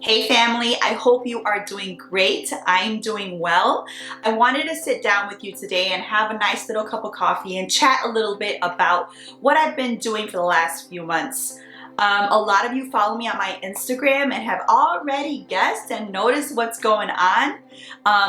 Hey family, I hope you are doing great. I'm doing well. I wanted to sit down with you today and have a nice little cup of coffee and chat a little bit about what I've been doing for the last few months. A lot of you follow me on my Instagram and have already guessed and noticed what's going on.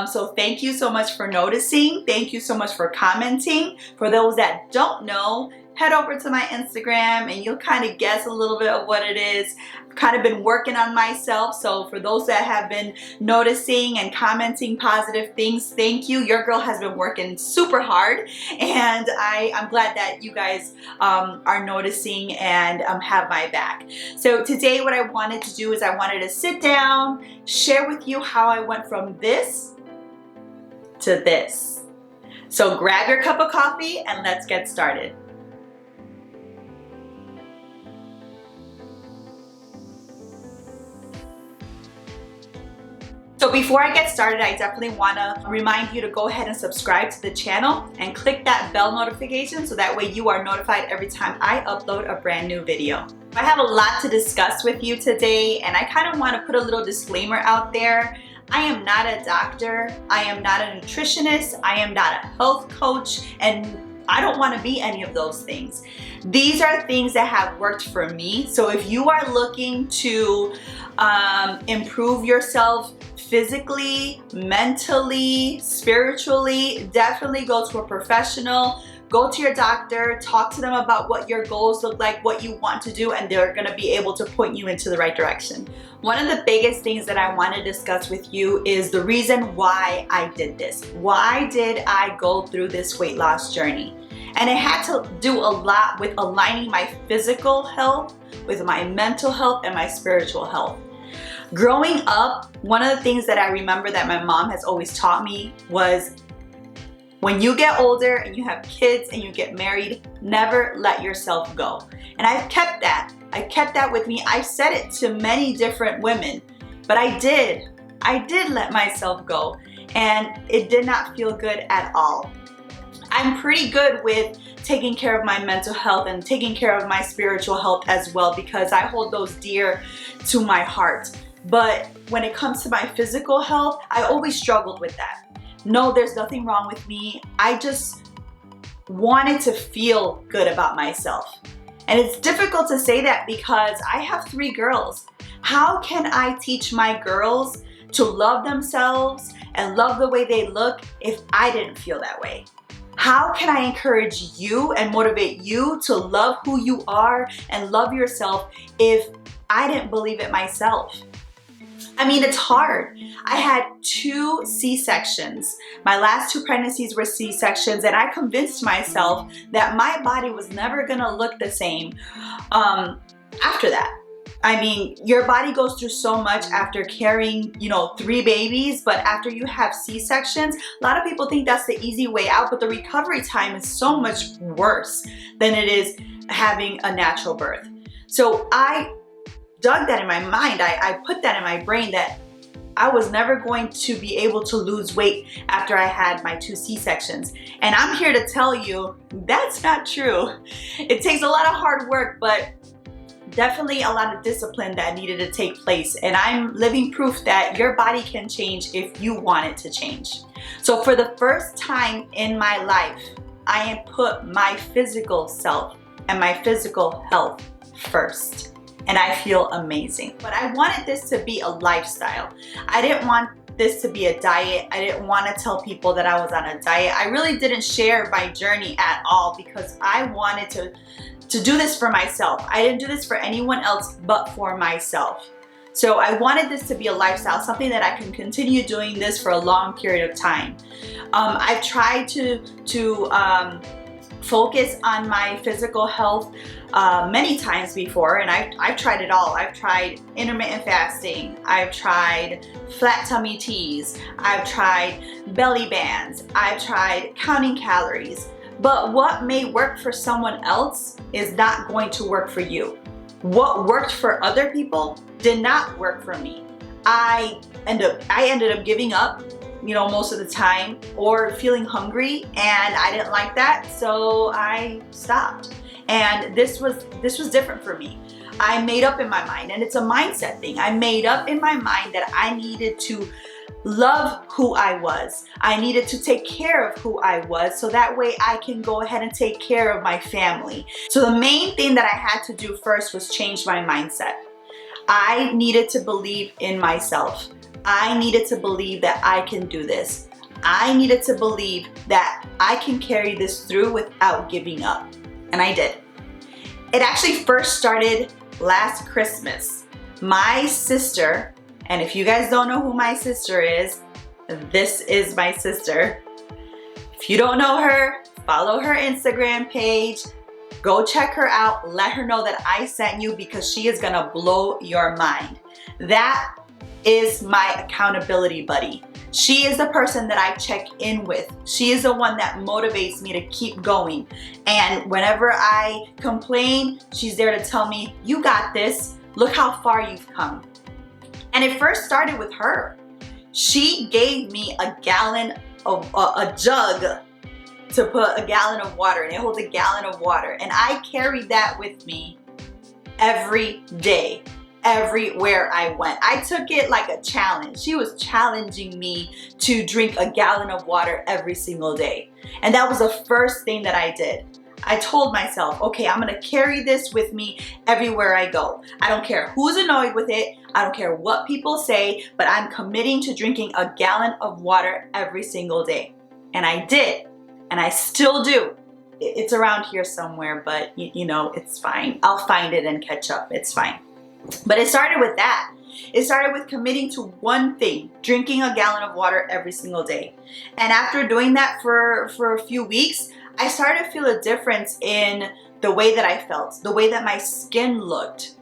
So thank you so much for noticing. Thank you so much for commenting. For those that don't know, head over to my Instagram and you'll kind of guess a little bit of what it is. I've kind of been working on myself, so for those that have been noticing and commenting positive things, thank you. Your girl has been working super hard, and I'm glad that you guys are noticing and have my back. So today what I wanted to do is I wanted to sit down, share with you how I went from this to this. So grab your cup of coffee and let's get started. So before I get started, I definitely want to remind you to go ahead and subscribe to the channel and click that bell notification so that way you are notified every time I upload a brand new video. I have a lot to discuss with you today, and I kind of want to put a little disclaimer out there. I am not a doctor, I am not a nutritionist, I am not a health coach, and I don't want to be any of those things. These are things that have worked for me. So if you are looking to improve yourself physically, mentally, spiritually, definitely go to a professional. Go to your doctor, talk to them about what your goals look like, what you want to do, and they're gonna be able to point you into the right direction. One of the biggest things that I want to discuss with you is the reason why I did this. Why did I go through this weight loss journey? And it had to do a lot with aligning my physical health with my mental health and my spiritual health. Growing up, one of the things that I remember that my mom has always taught me was when you get older and you have kids and you get married, never let yourself go. And I've kept that. I kept that with me. I've said it to many different women, but I did let myself go, and it did not feel good at all. I'm pretty good with taking care of my mental health and taking care of my spiritual health as well, because I hold those dear to my heart. But when it comes to my physical health, I always struggled with that. No, there's nothing wrong with me. I just wanted to feel good about myself. And it's difficult to say that because I have 3 girls. How can I teach my girls to love themselves and love the way they look if I didn't feel that way? How can I encourage you and motivate you to love who you are and love yourself if I didn't believe it myself? I mean, it's hard. I had 2 C-sections. My last 2 pregnancies were C-sections, and I convinced myself that my body was never gonna look the same after that. I mean, your body goes through so much after carrying, 3 babies, but after you have C-sections, a lot of people think that's the easy way out, but the recovery time is so much worse than it is having a natural birth. So I dug that in my mind. I put that in my brain that I was never going to be able to lose weight after I had my 2 C-sections. And I'm here to tell you that's not true. It takes a lot of hard work, but definitely a lot of discipline that needed to take place. And I'm living proof that your body can change if you want it to change. So for the first time in my life, I had put my physical self and my physical health first. And I feel amazing. But I wanted this to be a lifestyle. I didn't want this to be a diet. I didn't want to tell people that I was on a diet. I really didn't share my journey at all because I wanted to do this for myself. I didn't do this for anyone else but for myself. So I wanted this to be a lifestyle, something that I can continue doing this for a long period of time. I've tried to focus on my physical health many times before, and I've tried it all. I've tried intermittent fasting, I've tried flat tummy teas, I've tried belly bands, I've tried counting calories. But what may work for someone else is not going to work for you. What worked for other people did not work for me. I ended up giving up, most of the time, or feeling hungry, and I didn't like that, so I stopped. And this was different for me. I made up in my mind, and it's a mindset thing. I made up in my mind that I needed to love who I was. I needed to take care of who I was so that way I can go ahead and take care of my family. So the main thing that I had to do first was change my mindset. I needed to believe in myself. I needed to believe that I can do this. I needed to believe that I can carry this through without giving up. And I did. It actually first started last Christmas. My sister, and if you guys don't know who my sister is, this is my sister. If you don't know her, follow her Instagram page. Go check her out. Let her know that I sent you because she is gonna blow your mind. That is my accountability buddy. She is the person that I check in with. She is the one that motivates me to keep going. And whenever I complain, she's there to tell me, you got this. Look how far you've come. And it first started with her. She gave me a gallon of a jug to put a gallon of water, and it holds a gallon of water. And I carried that with me every day, everywhere I went. I took it like a challenge. She was challenging me to drink a gallon of water every single day. And that was the first thing that I did. I told myself, okay, I'm gonna carry this with me everywhere I go. I don't care who's annoyed with it. I don't care what people say, but I'm committing to drinking a gallon of water every single day. And I did, and I still do. It's around here somewhere, but you know, it's fine. I'll find it and catch up, it's fine. But it started with that. It started with committing to one thing, drinking a gallon of water every single day. And after doing that for a few weeks, I started to feel a difference in the way that I felt, the way that my skin looked.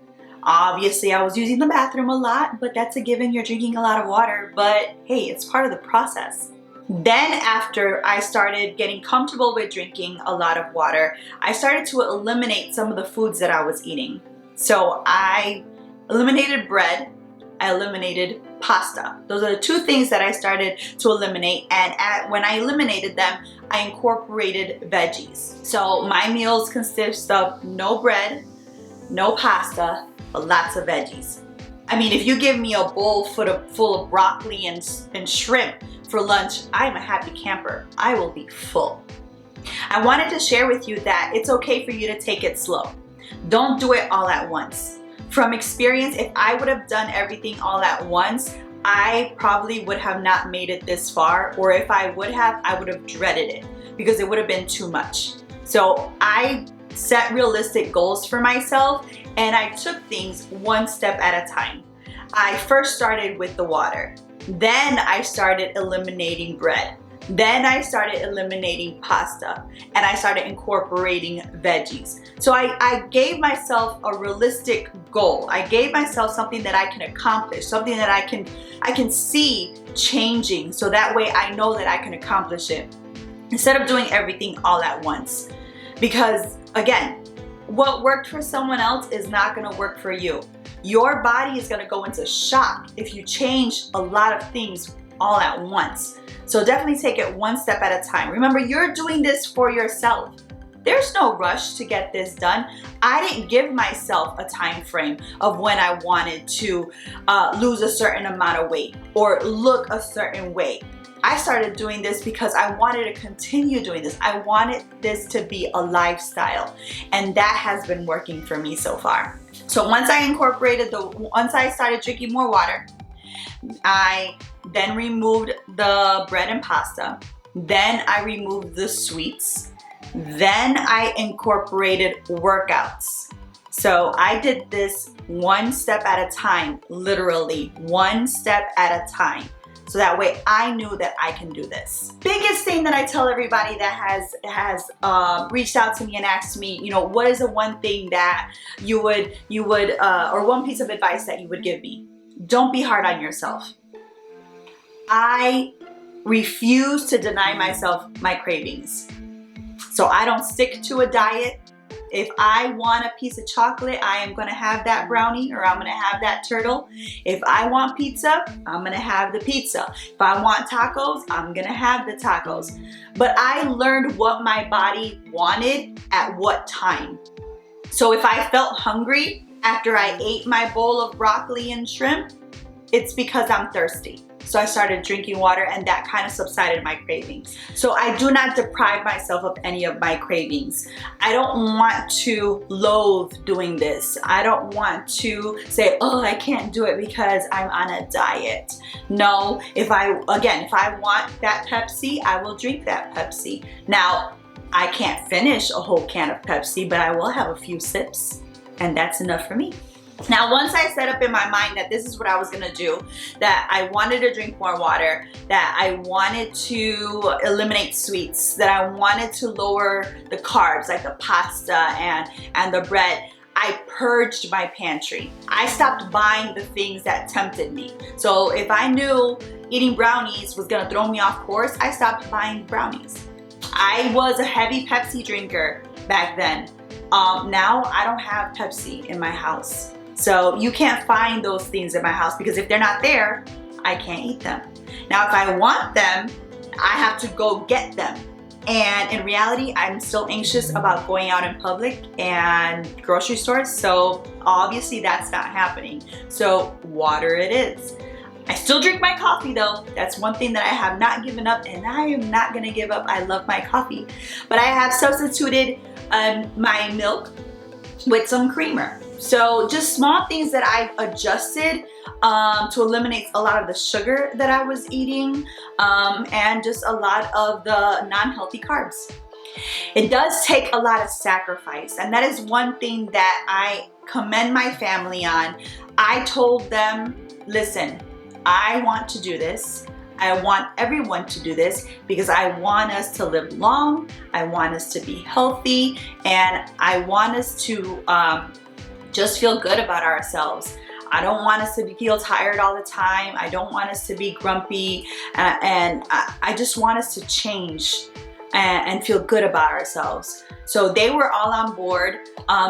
Obviously, I was using the bathroom a lot, but that's a given. You're drinking a lot of water, but hey, it's part of the process. Then after I started getting comfortable with drinking a lot of water, I started to eliminate some of the foods that I was eating. So I eliminated bread, I eliminated pasta. Those are the two things that I started to eliminate, and when I eliminated them, I incorporated veggies. So my meals consist of no bread, no pasta, but lots of veggies. I mean, if you give me a bowl full of broccoli and shrimp for lunch, I'm a happy camper. I will be full. I wanted to share with you that it's okay for you to take it slow. Don't do it all at once. From experience, if I would have done everything all at once, I probably would have not made it this far, or if I would have, I would have dreaded it because it would have been too much. So I set realistic goals for myself, and I took things one step at a time. I first started with the water. Then I started eliminating bread. Then I started eliminating pasta, and I started incorporating veggies. So I gave myself a realistic goal. I gave myself something that I can accomplish, something that I can see changing, so that way I know that I can accomplish it instead of doing everything all at once. Because again, what worked for someone else is not gonna work for you. Your body is gonna go into shock if you change a lot of things all at once. So definitely take it one step at a time. Remember, you're doing this for yourself. There's no rush to get this done. I didn't give myself a time frame of when I wanted to lose a certain amount of weight or look a certain way. I started doing this because I wanted to continue doing this. I wanted this to be a lifestyle, and that has been working for me so far. So once I started drinking more water, I then removed the bread and pasta. Then I removed the sweets. Then I incorporated workouts. So I did this one step at a time, literally one step at a time. So that way I knew that I can do this. Biggest thing that I tell everybody that has reached out to me and asked me, you know, what is the one thing that you would, or one piece of advice that you would give me? Don't be hard on yourself. I refuse to deny myself my cravings. So I don't stick to a diet. If I want a piece of chocolate, I am gonna have that brownie, or I'm gonna have that turtle. If I want pizza, I'm gonna have the pizza. If I want tacos, I'm gonna have the tacos. But I learned what my body wanted at what time. So if I felt hungry after I ate my bowl of broccoli and shrimp, it's because I'm thirsty. So I started drinking water, and that kind of subsided my cravings. So I do not deprive myself of any of my cravings. I don't want to loathe doing this. I don't want to say, oh, I can't do it because I'm on a diet. No, if I want that Pepsi, I will drink that Pepsi. Now, I can't finish a whole can of Pepsi, but I will have a few sips, and that's enough for me. Now, once I set up in my mind that this is what I was gonna do, that I wanted to drink more water, that I wanted to eliminate sweets, that I wanted to lower the carbs like the pasta and the bread, I purged my pantry. I stopped buying the things that tempted me. So if I knew eating brownies was gonna throw me off course, I stopped buying brownies. I was a heavy Pepsi drinker back then. Now I don't have Pepsi in my house. So you can't find those things in my house because if they're not there, I can't eat them. Now, if I want them, I have to go get them. And in reality, I'm still anxious about going out in public and grocery stores. So obviously that's not happening. So water it is. I still drink my coffee though. That's one thing that I have not given up, and I am not gonna give up. I love my coffee. But I have substituted my milk with some creamer. So just small things that I've adjusted to eliminate a lot of the sugar that I was eating and just a lot of the non-healthy carbs. It does take a lot of sacrifice, and that is one thing that I commend my family on. I told them, listen, I want to do this. I want everyone to do this because I want us to live long, I want us to be healthy, and I want us to just feel good about ourselves. I don't want us to feel tired all the time. I don't want us to be grumpy, and I just want us to change and feel good about ourselves. So they were all on board.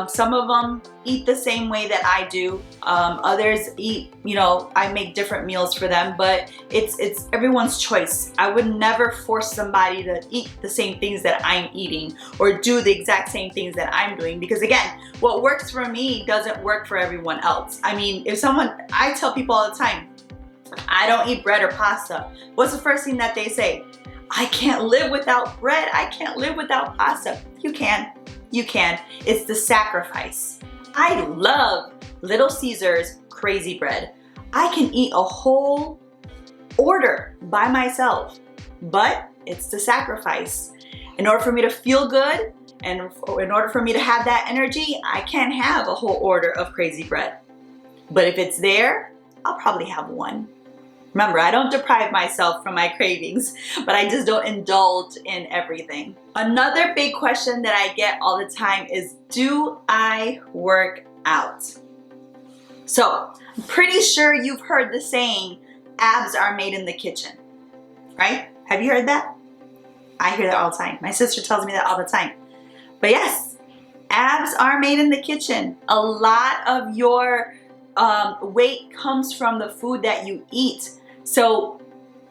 Some of them eat the same way that I do. Others eat, I make different meals for them, but it's everyone's choice. I would never force somebody to eat the same things that I'm eating or do the exact same things that I'm doing, because again, what works for me doesn't work for everyone else. I mean, I tell people all the time, I don't eat bread or pasta. What's the first thing that they say? I can't live without bread. I can't live without pasta. You can. You can. It's the sacrifice. I love Little Caesar's crazy bread. I can eat a whole order by myself, but it's the sacrifice. In order for me to feel good and in order for me to have that energy, I can't have a whole order of crazy bread. But if it's there, I'll probably have one. Remember, I don't deprive myself from my cravings, but I just don't indulge in everything. Another big question that I get all the time is, do I work out? So, I'm pretty sure you've heard the saying, abs are made in the kitchen, right? Have you heard that? I hear that all the time. My sister tells me that all the time. But yes, abs are made in the kitchen. A lot of your weight comes from the food that you eat. So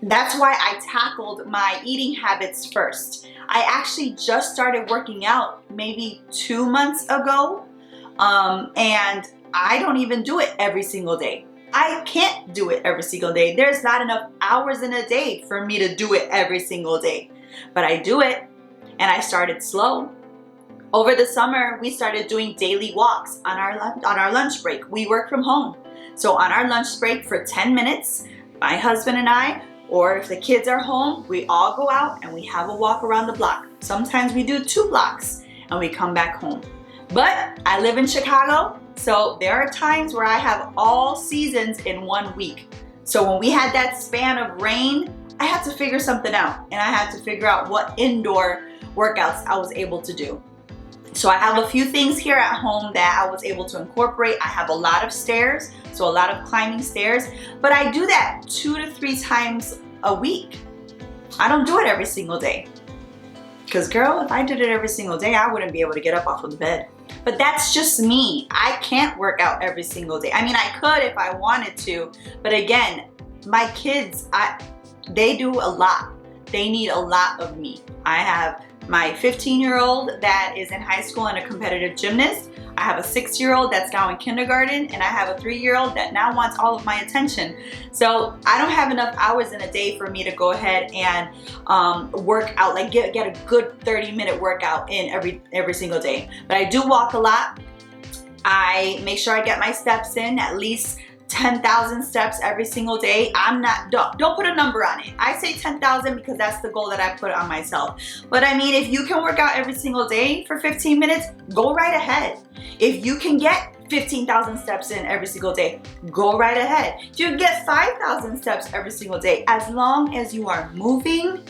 that's why I tackled my eating habits first. I actually just started working out maybe 2 months ago, and I don't even do it every single day. I can't do it every single day. There's not enough hours in a day for me to do it every single day. But I do it, and I started slow. Over the summer, we started doing daily walks on our lunch break. We work from home. So on our lunch break for 10 minutes, my husband and I, or if the kids are home, we all go out and we have a walk around the block. Sometimes we do 2 blocks and we come back home. But I live in Chicago, so there are times where I have all seasons in 1 week. So when we had that span of rain, I had to figure something out, and I had to figure out what indoor workouts I was able to do. So I have a few things here at home that I was able to incorporate. I have a lot of stairs, so a lot of climbing stairs, but I do that 2 to 3 times a week. I don't do it every single day. Because girl, if I did it every single day, I wouldn't be able to get up off of the bed. But that's just me. I can't work out every single day. I mean, I could if I wanted to, but again, my kids, they do a lot. they need a lot of me. I have my 15-year-old that is in high school and a competitive gymnast. I have a 6-year-old that's now in kindergarten, and I have a 3-year-old that now wants all of my attention. So I don't have enough hours in a day for me to go ahead and work out, like get a good 30-minute workout in every single day. But I do walk a lot. I make sure I get my steps in, at least 10,000 steps every single day. Don't put a number on it. I say 10,000 because that's the goal that I put on myself. But I mean, if you can work out every single day for 15 minutes, go right ahead. If you can get 15,000 steps in every single day, go right ahead. If you get 5,000 steps every single day, as long as you are moving,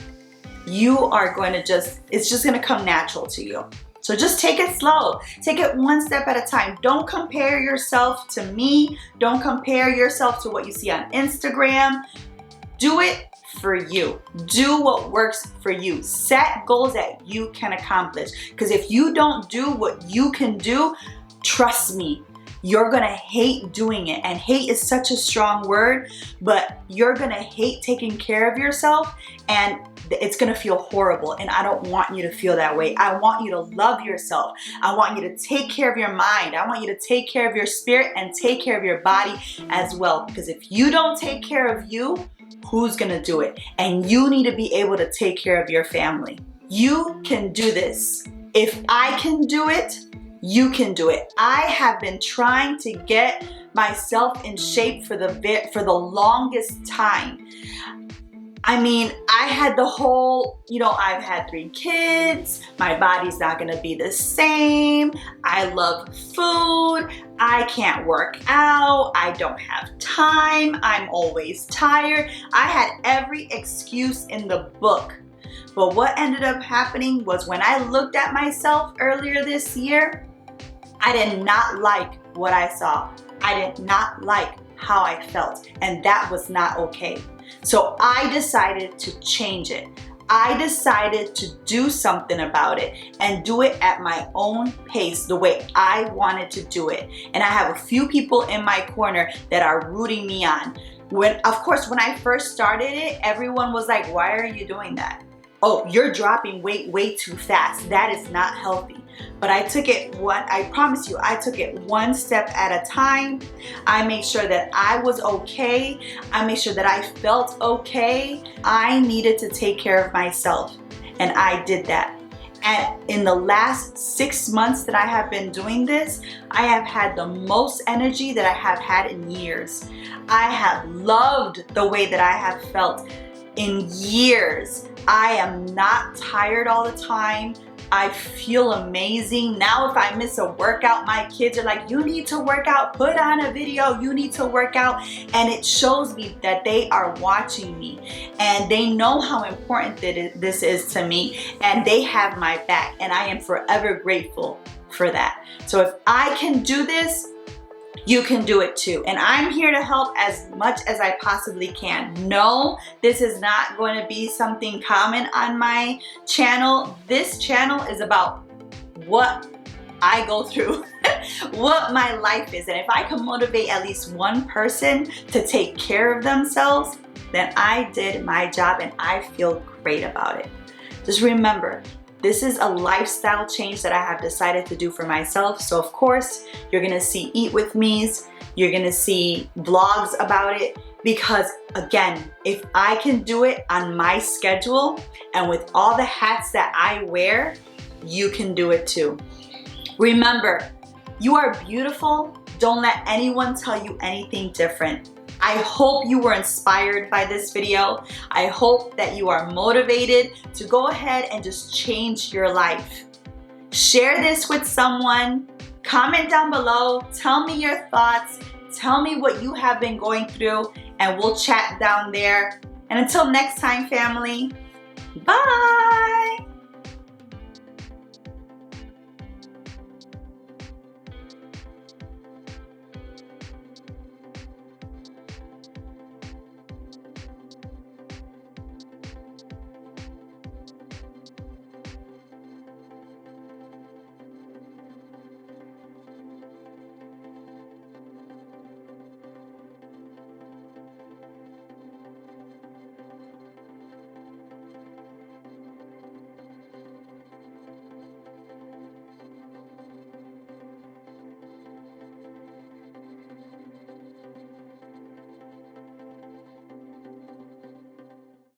you are going to it's just going to come natural to you. So just take it slow. Take it one step at a time. Don't compare yourself to me. Don't compare yourself to what you see on Instagram. Do it for you. Do what works for you. Set goals that you can accomplish. Because if you don't do what you can do, trust me, you're gonna hate doing it. And hate is such a strong word, but you're gonna hate taking care of yourself, and it's gonna feel horrible. And I don't want you to feel that way. I want you to love yourself. I want you to take care of your mind. I want you to take care of your spirit and take care of your body as well. Because if you don't take care of you, who's gonna do it? And you need to be able to take care of your family. You can do this. If I can do it, you can do it. I have been trying to get myself in shape for the longest time. I mean, I had the whole, I've had 3 kids. My body's not gonna be the same. I love food. I can't work out. I don't have time. I'm always tired. I had every excuse in the book. But what ended up happening was when I looked at myself earlier this year, I did not like what I saw. I did not like how I felt, and that was not okay. So I decided to change it. I decided to do something about it and do it at my own pace, the way I wanted to do it. And I have a few people in my corner that are rooting me on. Of course, when I first started it, everyone was like, why are you doing that? Oh, you're dropping weight way too fast. That is not healthy. But I promise you, I took it one step at a time. I made sure that I was okay. I made sure that I felt okay. I needed to take care of myself, and I did that. And in the last 6 months that I have been doing this, I have had the most energy that I have had in years. I have loved the way that I have felt in years. I am not tired all the time. I feel amazing. Now if I miss a workout, my kids are like, you need to work out, put on a video, you need to work out. And it shows me that they are watching me and they know how important this is to me, and they have my back, and I am forever grateful for that. So if I can do this, you can do it too. And I'm here to help as much as I possibly can. No, this is not going to be something common on my channel. This channel is about what I go through, what my life is. And if I can motivate at least one person to take care of themselves, then I did my job and I feel great about it. Just remember, this is a lifestyle change that I have decided to do for myself. So of course, you're gonna see Eat With Me's, you're gonna see vlogs about it, because again, if I can do it on my schedule and with all the hats that I wear, you can do it too. Remember, you are beautiful. Don't let anyone tell you anything different. I hope you were inspired by this video. I hope that you are motivated to go ahead and just change your life. Share this with someone. Comment down below. Tell me your thoughts. Tell me what you have been going through, and we'll chat down there. And until next time, family, bye.